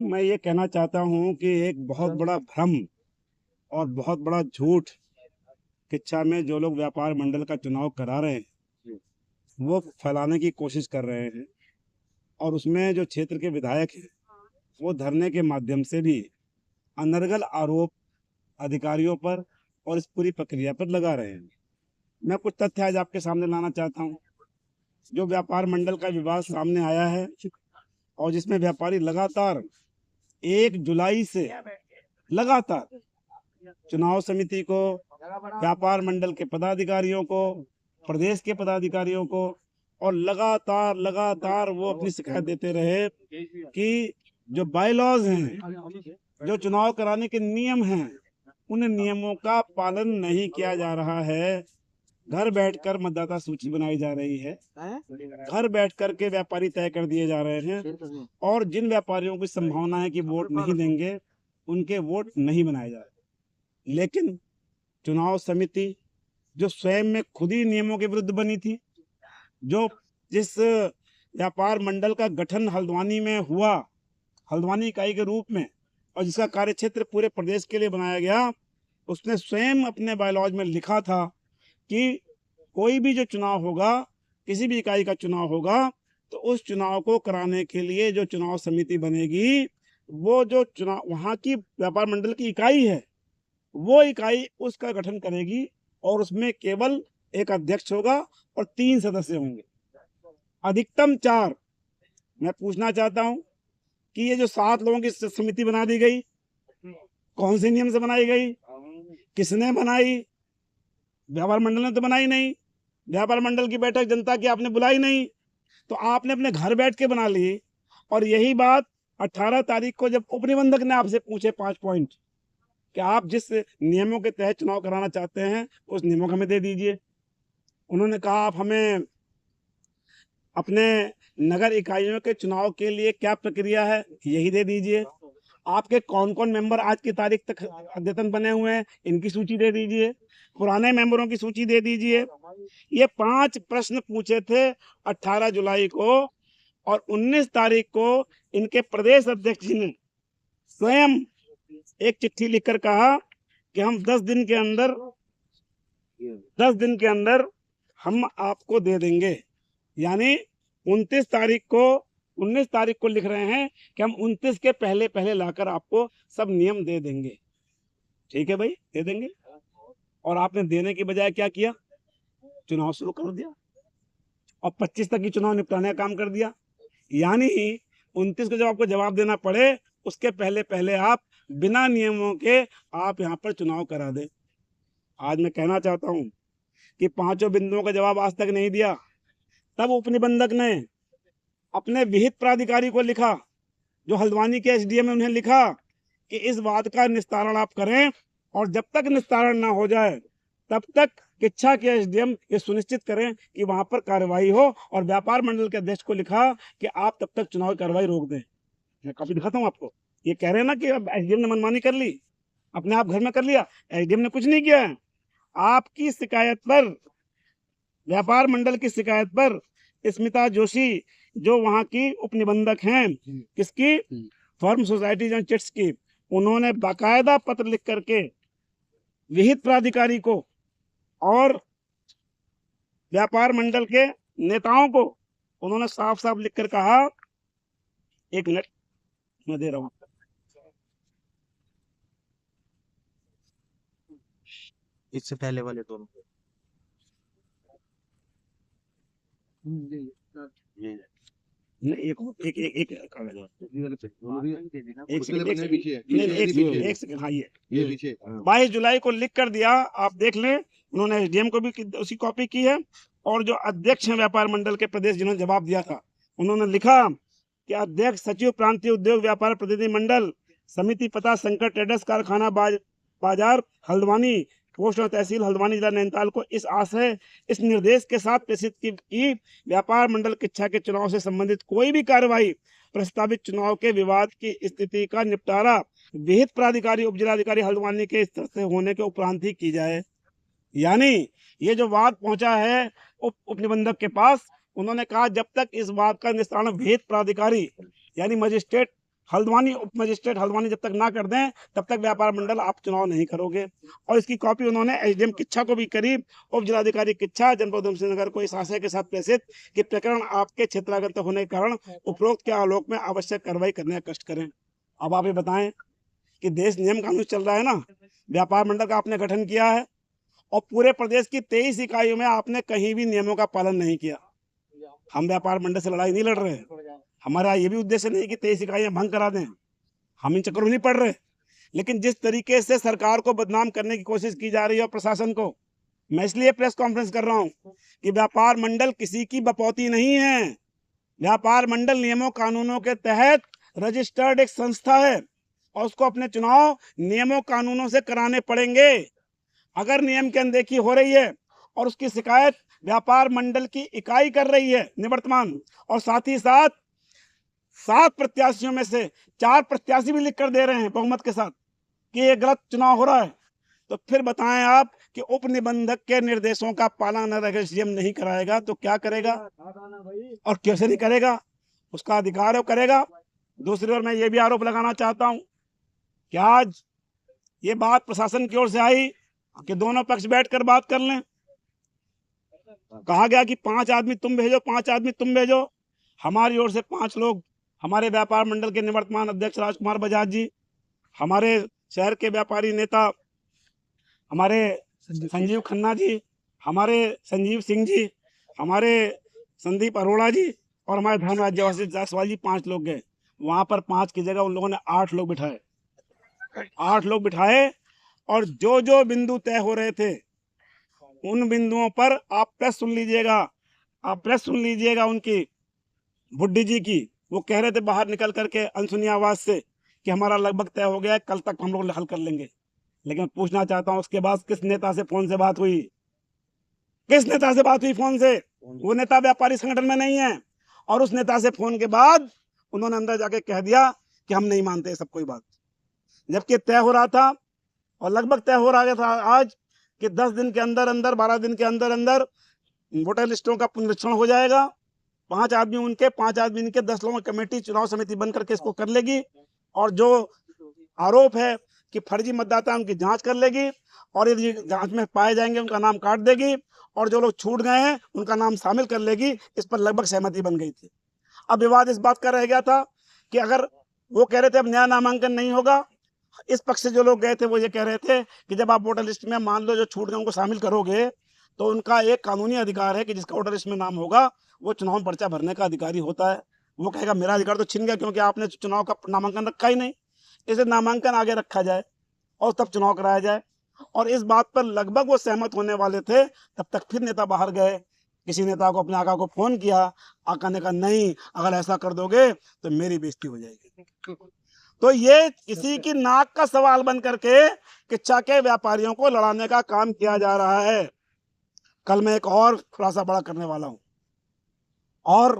मैं ये कहना चाहता हूँ कि एक बहुत बड़ा भ्रम और बहुत बड़ा झूठ शिक्षा में जो लोग व्यापार मंडल का चुनाव करा रहे हैं वो फैलाने की कोशिश कर रहे हैं। और उसमें जो क्षेत्र के विधायक हैं वो धरने के माध्यम से भी अनर्गल आरोप अधिकारियों पर और इस पूरी प्रक्रिया पर लगा रहे हैं। मैं कुछ तथ्य आज आपके सामने लाना चाहता हूँ। जो व्यापार मंडल का विवाद सामने आया है और जिसमें व्यापारी लगातार 1 जुलाई से लगातार चुनाव समिति को, व्यापार मंडल के पदाधिकारियों को, प्रदेश के पदाधिकारियों को और लगातार लगातार वो अपनी शिकायत देते रहे कि जो बायलॉज हैं, जो चुनाव कराने के नियम हैं, उन नियमों का पालन नहीं किया जा रहा है। घर बैठकर मतदाता सूची बनाई जा रही है, घर बैठ कर के व्यापारी तय कर दिए जा रहे हैं और जिन व्यापारियों की संभावना है कि वोट नहीं देंगे उनके वोट नहीं बनाए जा रहे। लेकिन चुनाव समिति जो स्वयं में खुद ही नियमों के विरुद्ध बनी थी, जो जिस व्यापार मंडल का गठन हल्द्वानी में हुआ, हल्द्वानी इकाई के रूप में, और जिसका कार्यक्षेत्र पूरे प्रदेश के लिए बनाया गया, उसने स्वयं अपने बायलॉज में लिखा था कि कोई भी जो चुनाव होगा, किसी भी इकाई का चुनाव होगा, तो उस चुनाव को कराने के लिए जो चुनाव समिति बनेगी, वो जो चुनाव वहाँ की व्यापार मंडल की इकाई है, वो इकाई उसका गठन करेगी और उसमें केवल एक अध्यक्ष होगा और 3 सदस्य होंगे, अधिकतम 4। मैं पूछना चाहता हूँ कि ये जो 7 लोगों की समिति बना दी गई, कौन से नियम से बनाई गई, किसने बनाई? व्यापार मंडल ने तो बनाई नहीं। व्यापार मंडल की बैठक जनता की आपने बुलाई नहीं, तो आपने अपने घर बैठ के बना ली। और यही बात 18 तारीख को जब उपनिबंधक ने आपसे पूछे 5 पॉइंट कि आप जिस नियमों के तहत चुनाव कराना चाहते हैं उस नियमों को हमें दे दीजिए। उन्होंने कहा आप हमें अपने नगर इकाइयों के चुनाव के लिए क्या प्रक्रिया है यही दे दीजिए। आपके कौन कौन मेंबर आज की तारीख तक अद्यतन बने हुए हैं इनकी सूची दे दीजिए, पुराने मेंबरों की सूची दे दीजिए। ये 5 प्रश्न पूछे थे 18 जुलाई को, और 19 तारीख को इनके प्रदेश अध्यक्ष जी ने स्वयं एक चिट्ठी लिखकर कहा कि हम 10 दिन के अंदर हम आपको दे देंगे। यानी 29 तारीख को 19 तारीख को लिख रहे हैं कि हम 29 के पहले पहले लाकर आपको सब नियम दे देंगे। ठीक है भाई, दे देंगे। और आपने देने की बजाय क्या किया? चुनाव शुरू कर दिया और 25 तक की चुनाव निपटाने का काम कर दिया। यानी 29 को जब आपको जवाब देना पड़े उसके पहले पहले आप बिना नियमों के आप यहाँ पर चुनाव करा दे। आज मैं कहना चाहता हूँ कि 5 बिंदुओं का जवाब आज तक नहीं दिया। तब उपनिबंधक ने अपने विहित प्राधिकारी को लिखा, जो हल्द्वानी के एसडीएम है, उन्हें लिखा कि इस बात का निस्तारण आप करें, और जब तक निस्तारण ना हो जाए तब तक किच्छा के एसडीएम ये सुनिश्चित करें कि वहां पर कार्रवाई हो। और व्यापार मंडल के अध्यक्ष को लिखा कि आप तब तक चुनाव कार्रवाई रोक दें। मैं काफी दिखाता हूँ आपको। ये कह रहे हैं ना कि अब एसडीएम ने मनमानी कर ली, अपने आप घर में कर लिया। एसडीएम ने कुछ नहीं किया है। आपकी शिकायत पर, व्यापार मंडल की शिकायत पर स्मिता जोशी जो वहां की उपनिबंधक हैं, किसकी, फर्म सोसाइटीज एंड चिट्स की, उन्होंने बाकायदा पत्र लिख करके विहित प्राधिकारी को और व्यापार मंडल के नेताओं को उन्होंने साफ साफ लिखकर कहा, एक मिनट मैं दे रहा हूं, इससे पहले वाले दोनों एक एक एक एक कागज और। एक सेकंड, एक सेकंड, हाँ ये पीछे 22 जुलाई को लिख कर दिया, आप देख लें। उन्होंने एसडीएम को भी उसी कॉपी की है। और जो अध्यक्ष हैं व्यापार मंडल के प्रदेश, जिन्होंने जवाब दिया था, उन्होंने लिखा कि अध्यक्ष सचिव प्रांतीय उद्योग व्यापार प्रतिनिधि मंडल समिति, पता शंकर ट्रेडर्स, कारखाना बाजार हल्द्वानी, पोस्ट और तहसील हल्द्वानी, जिला नैनीताल को इस आशय इस निर्देश के साथ प्रेषित की व्यापार मंडल किच्छा के चुनाव से संबंधित कोई भी कार्रवाई प्रस्तावित चुनाव के विवाद की स्थिति का निपटारा विहित प्राधिकारी उप जिलाधिकारी हल्द्वानी के स्तर से होने के उपरांत ही की जाए। यानी ये जो वाद पहुंचा है उपनिबंधक के पास, उन्होंने कहा जब तक इस बात का निस्तारण विहित प्राधिकारी यानी मजिस्ट्रेट हल्द्वानी उप मजिस्ट्रेट हल्द्वानी जब तक ना कर दें तब तक व्यापार मंडल आप चुनाव नहीं करोगे। और इसकी कॉपी उन्होंने एसडीएम किच्छा को भी करी, उप जिलाधिकारी किच्छा जनपद उधम सिंह नगर को इस आशय के साथ प्रेषित कि प्रकरण आपके क्षेत्रागत होने के कारण उपरोक्त के आलोक में आवश्यक कार्रवाई करने का कष्ट करें। अब आप ये बताएं कि देश नियम कानून चल रहा है ना, व्यापार मंडल का आपने गठन किया है और पूरे प्रदेश की 23 इकाइयों में आपने कहीं भी नियमों का पालन नहीं किया। हम व्यापार मंडल से लड़ाई नहीं लड़ रहे हैं, हमारा ये भी उद्देश्य नहीं कि 23 इकाइयां भंग करा दें, हम इन चक्करों में नहीं पड़ रहे। लेकिन जिस तरीके से सरकार को बदनाम करने की कोशिश की जा रही है और प्रशासन को, मैं इसलिए प्रेस कॉन्फ्रेंस कर रहा हूं कि व्यापार मंडल किसी की बपौती नहीं है। व्यापार मंडल नियमों कानूनों के तहत रजिस्टर्ड एक संस्था है और उसको अपने चुनाव नियमों कानूनों से कराने पड़ेंगे। अगर नियम की अनदेखी हो रही है और उसकी शिकायत व्यापार मंडल की इकाई कर रही है निवर्तमान, और साथ ही साथ 7 प्रत्याशियों में से 4 प्रत्याशी भी लिख कर दे रहे हैं बहुमत के साथ कि ये गलत चुनाव हो रहा है, तो फिर बताएं आप कि उप निबंधक के निर्देशों का पालन अगर सीएम नहीं कराएगा तो क्या करेगा और कैसे नहीं करेगा, उसका अधिकार है वो करेगा। दूसरी ओर मैं ये भी आरोप लगाना चाहता हूं कि आज ये बात प्रशासन की ओर से आई कि दोनों पक्ष बैठकर बात कर लें। कहा गया कि 5 आदमी तुम भेजो, 5 आदमी तुम भेजो। हमारी ओर से 5 लोग, हमारे व्यापार मंडल के निवर्तमान अध्यक्ष राजकुमार बजाज जी, हमारे शहर के व्यापारी नेता हमारे संजीव खन्ना जी, हमारे संजीव सिंह जी, हमारे संदीप अरोड़ा जी और हमारे धर्मराज जायसवाल जी, 5 लोग गए। वहां पर 5 की जगह उन लोगों ने 8 लोग बिठाए, 8 लोग बिठाए और जो जो बिंदु तय हो रहे थे उन बिंदुओं पर आप प्रेस सुन लीजिएगा, आप प्रेस सुन लीजिएगा उनकी, बुड्ढी जी की। वो कह रहे थे बाहर निकल करके अनसुनी आवाज से कि हमारा लगभग तय हो गया है, कल तक हम लोग हल कर लेंगे। लेकिन पूछना चाहता हूं उसके बाद किस नेता से फोन से बात हुई, किस नेता से बात हुई फोन से? वो नेता व्यापारी संगठन में नहीं है और उस नेता से फोन के बाद उन्होंने अंदर जाके कह दिया कि हम नहीं मानते सब कोई बात, जबकि तय हो रहा था और लगभग तय हो रहा था आज कि 10 दिन के अंदर अंदर, 12 दिन के अंदर अंदर वोटर लिस्टों का पुनरीक्षण हो जाएगा। 5 आदमी उनके, 5 आदमी इनके, 10 लोगों की कमेटी चुनाव समिति बन करके इसको कर लेगी और जो आरोप है कि फर्जी मतदाता उनकी जांच कर लेगी और यदि जांच में पाए जाएंगे उनका नाम काट देगी और जो लोग छूट गए हैं उनका नाम शामिल कर लेगी। इस पर लगभग सहमति बन गई थी। अब विवाद इस बात का रह गया था कि अगर वो कह रहे थे अब नया नामांकन नहीं होगा, इस पक्ष से जो लोग गए थे वो ये कह रहे थे कि जब आप वोटर लिस्ट में मान लो जो छूट गए उनको शामिल करोगे तो उनका एक कानूनी अधिकार है कि जिसका वोटर लिस्ट में नाम होगा वो चुनाव में पर्चा भरने का अधिकारी होता है। वो कहेगा मेरा अधिकार तो छिन गया क्योंकि आपने चुनाव का नामांकन रखा ही नहीं, इसे नामांकन आगे रखा जाए और तब चुनाव कराया जाए। और इस बात पर लगभग वो सहमत होने वाले थे, तब तक फिर नेता बाहर गए, किसी नेता को, अपने आका को फोन किया, आका ने कहा नहीं अगर ऐसा कर दोगे तो मेरी बेइज्जती हो जाएगी। तो ये किसी की नाक का सवाल बन करके किच्छा के व्यापारियों को लड़ाने का काम किया जा रहा है। कल मैं एक और खुलासा बड़ा करने वाला हूं और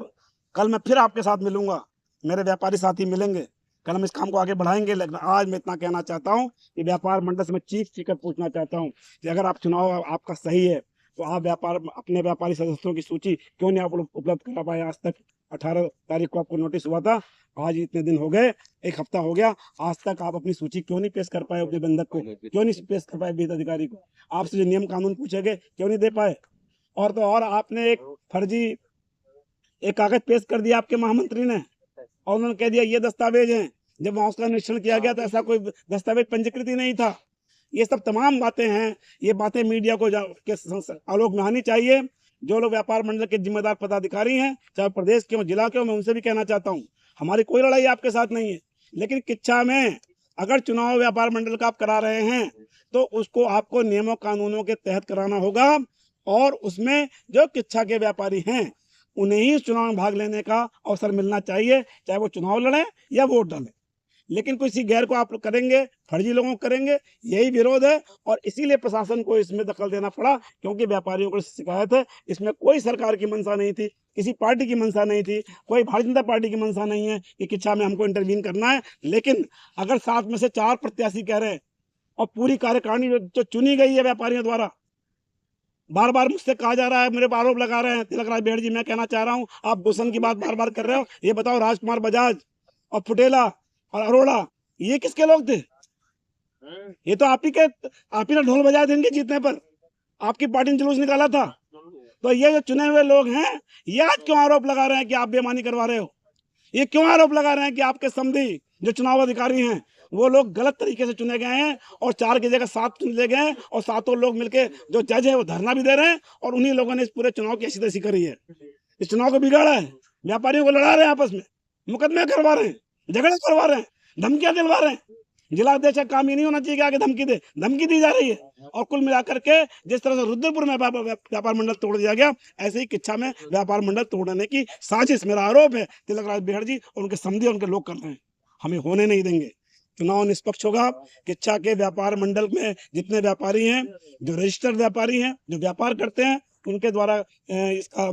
कल मैं फिर आपके साथ मिलूंगा, मेरे व्यापारी साथी मिलेंगे, कल हम इस काम को आगे बढ़ाएंगे। लेकिन आज मैं इतना कहना चाहता हूं कि व्यापार मंडल से मैं चीख चीख कर पूछना चाहता हूं कि अगर आप चुनाव आपका सही है तो आप अपने व्यापारी सदस्यों की सूची क्यों नहीं आप उपलब्ध करा पाए? आज तक 18 तारीख को आपको नोटिस हुआ था, आज इतने दिन हो गए, 1 हफ्ता हो गया, आज तक आप अपनी सूची क्यों नहीं पेश कर पाए? अपने बंधक को क्यों नहीं पेश कर पाए? वित्त अधिकारी को आपसे जो नियम कानून पूछे गए क्यों नहीं दे पाए? और तो और आपने एक फर्जी एक कागज पेश कर दिया आपके महामंत्री ने और उन्होंने कह दिया ये दस्तावेज हैं, जब वहां उसका निरीक्षण किया गया तो ऐसा कोई दस्तावेज पंजीकृत ही नहीं था। ये सब तमाम बातें हैं, ये बातें मीडिया को आलोक में आनी चाहिए। जो लोग व्यापार मंडल के जिम्मेदार पदाधिकारी हैं, चाहे प्रदेश के हो, जिला के हो, मैं उनसे भी कहना चाहता हूँ हमारी कोई लड़ाई आपके साथ नहीं है, लेकिन किच्छा में अगर चुनाव व्यापार मंडल का आप करा रहे हैं तो उसको आपको नियमों कानूनों के तहत कराना होगा और उसमें जो किच्छा के व्यापारी हैं उन्हें ही चुनाव में भाग लेने का अवसर मिलना चाहिए, चाहे वो चुनाव लड़े या वोट डालें। लेकिन किसी गैर को आप करेंगे, फर्जी लोगों को करेंगे, यही विरोध है और इसीलिए प्रशासन को इसमें दखल देना पड़ा, क्योंकि व्यापारियों को शिकायत है। इसमें कोई सरकार की मंशा नहीं थी, किसी पार्टी की मंशा नहीं थी, कोई भारतीय जनता पार्टी की मंशा नहीं है कि किच्छा में हमको इंटरवीन करना है। लेकिन अगर 7 में से 4 प्रत्याशी कह रहे हैं और पूरी कार्यकारिणी जो चुनी गई है व्यापारियों द्वारा, बार बार मुझसे कहा जा रहा है, मेरे पर आरोप लगा रहे हैं तिलक राज बेहड़ जी, मैं कहना चाह रहा हूं आप भूषण की बात बार बार कर रहे हो। ये बताओ राजकुमार बजाज और फुटेला और अरोड़ा, ये किसके लोग थे? ये तो आप ही ने ढोल बजाए थे इनके जीतने पर, आपकी पार्टी ने जुलूस निकाला था। तो ये जो चुने हुए लोग हैं, ये आज क्यों आरोप लगा रहे हैं कि आप बेईमानी करवा रहे हो? ये क्यों आरोप लगा रहे हैं कि आपके समधी जो चुनाव अधिकारी हैं वो लोग गलत तरीके से चुने गए हैं और 4 की जगह 7 चुने गए हैं, और 7 लोग मिलके जो जज है वो धरना भी दे रहे हैं, और उन्हीं लोगों ने इस पूरे चुनाव की ऐसी तैसी करी है, इस चुनाव को बिगाड़ा है, व्यापारियों को लड़ा रहे हैं, आपस में मुकदमे करवा रहे हैं, झगड़े करवा रहे हैं, धमकियां दिलवा रहे हैं। जिला अध्यक्ष का काम ये नहीं होना चाहिए कि आगे धमकी दे, धमकी दी जा रही है। और कुल मिलाकर के जिस तरह से रुद्रपुर में व्यापार मंडल तोड़ दिया गया, ऐसे ही किच्छा में व्यापार मंडल तोड़ने की साजिश, मेरा आरोप है, तिलक राज बेहड़ जी और उनके समधी उनके लोग कर रहे हैं। हमें होने नहीं देंगे। चुनाव निष्पक्ष होगा। किच्छा के व्यापार मंडल में जितने व्यापारी हैं, जो रजिस्टर्ड व्यापारी हैं, जो व्यापार करते हैं, उनके द्वारा इसका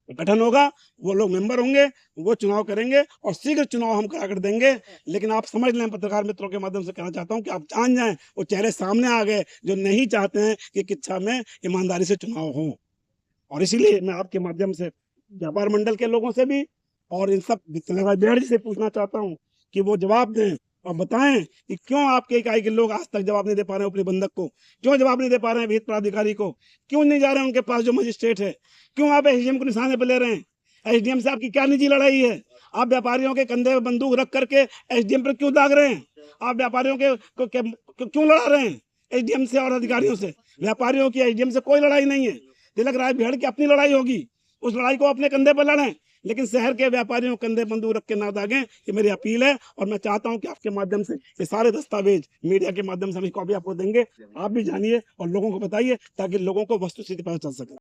गठन होगा, वो लोग मेंबर होंगे, वो चुनाव करेंगे और शीघ्र चुनाव हम करा कर देंगे। लेकिन आप समझ लें, पत्रकार मित्रों के माध्यम से कहना चाहता हूं कि आप जान जाएं, वो चेहरे सामने आ गए जो नहीं चाहते हैं कि किच्छा में ईमानदारी से चुनाव हो। और इसीलिए मैं आपके माध्यम से व्यापार मंडल के लोगों से भी और इन सब बेहड़ जी से पूछना चाहता हूँ कि वो जवाब दें और बताएं कि क्यों आपके इकाई के लोग आज तक जवाब नहीं दे पा रहे हैं अपने बंधक को, क्यों जवाब नहीं दे पा रहे हैं विहित प्राधिकारी को, क्यों नहीं जा रहे हैं उनके पास जो मजिस्ट्रेट है, क्यों आप एसडीएम को निशाने पर ले रहे हैं? एसडीएम से आपकी क्या निजी लड़ाई है? आप व्यापारियों के कंधे पर बंदूक रख करके एसडीएम पर क्यों दाग रहे हैं? आप व्यापारियों के क्यों लड़ा रहे हैं एसडीएम से और अधिकारियों से? व्यापारियों की एसडीएम से कोई लड़ाई नहीं है। तिलक राज बेहड़ की अपनी लड़ाई होगी, उस लड़ाई को अपने कंधे पर लड़ें, लेकिन शहर के व्यापारियों कंधे बंदूक रख के ना दागें। ये मेरी अपील है। और मैं चाहता हूं कि आपके माध्यम से ये सारे दस्तावेज मीडिया के माध्यम से हम इसको अभी आपको देंगे, आप भी जानिए और लोगों को बताइए ताकि लोगों को वस्तुस्थिति पता चल सके।